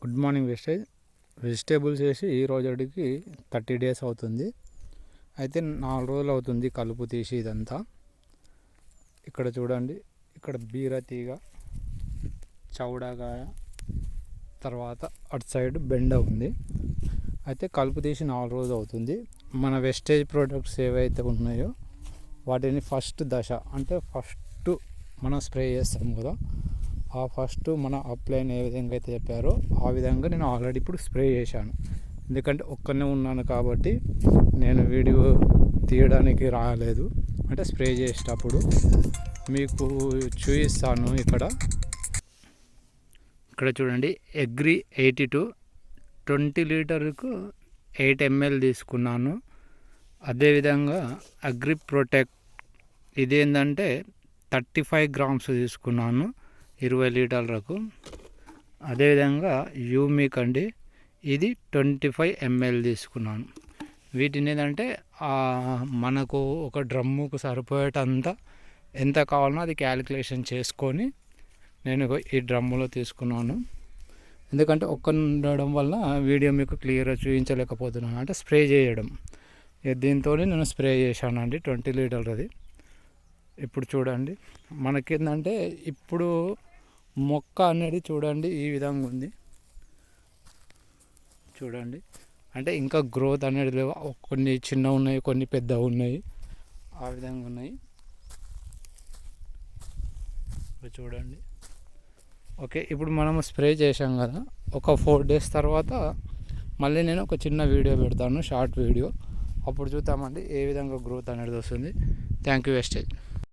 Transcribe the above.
Good morning vegetables వేసి ఈ రోజుకి 30 days అవుతుంది. అయితే 4 రోజులు అవుతుంది కలుపు తీసి ఇదంతా. ఇక్కడ చూడండి, ఇక్కడ బీరతీగ, చౌడగాయ, తర్వాత అటు సైడ్ బెండ ఉంది. అయితే కలుపు తీసి 4 రోజులు అవుతుంది. మన వెస్టేజ్ ప్రోడక్ట్స్ ఏవైతే ఉన్నాయో వాటిని ఫస్ట్ దశ అంటే ఫస్ట్ మనం స్ప్రే చేస్తాం కదా, ఆ ఫస్ట్ మన అప్లైన్ ఏ విధంగా అయితే చెప్పారో ఆ విధంగా నేను ఆల్రెడీ ఇప్పుడు స్ప్రే చేశాను. ఎందుకంటే ఒక్కనే ఉన్నాను కాబట్టి నేను వీడియో తీయడానికి రాలేదు. అంటే స్ప్రే చేసేటప్పుడు మీకు చూపిస్తాను. ఇక్కడ చూడండి, అగ్రి 82 20 లీటర్కు 8 ml తీసుకున్నాను. అదేవిధంగా అగ్రి ప్రొటెక్ట్ ఇదేంటంటే 35 grams తీసుకున్నాను 20 లీటర్లకు. అదేవిధంగా యూమిక్ అండి, ఇది 25 ml తీసుకున్నాను. వీటిని ఏంటంటే మనకు ఒక డ్రమ్ముకు సరిపోయేటంత ఎంత కావాలనో అది క్యాలిక్యులేషన్ చేసుకొని నేను ఈ డ్రమ్ములో తీసుకున్నాను. ఎందుకంటే ఉండడం వల్ల వీడియో మీకు క్లియర్గా చూపించలేకపోతున్నాను. అంటే స్ప్రే చేయడం దీంతో నేను స్ప్రే చేశాను అండి 20 లీటర్లది. ఇప్పుడు చూడండి, మనకేంటంటే ఇప్పుడు మొక్క అనేది చూడండి ఈ విధంగా ఉంది. చూడండి, అంటే ఇంకా గ్రోత్ అనేది లేవు. కొన్ని చిన్న ఉన్నాయి, కొన్ని పెద్ద ఉన్నాయి, ఆ విధంగా ఉన్నాయి. చూడండి. ఓకే, ఇప్పుడు మనము స్ప్రే చేసాం కదా, ఒక 4 days తర్వాత మళ్ళీ నేను ఒక చిన్న వీడియో పెడతాను, షార్ట్ వీడియో. అప్పుడు చూద్దామండి ఏ విధంగా గ్రోత్ అనేది వస్తుంది. Thank you wastage.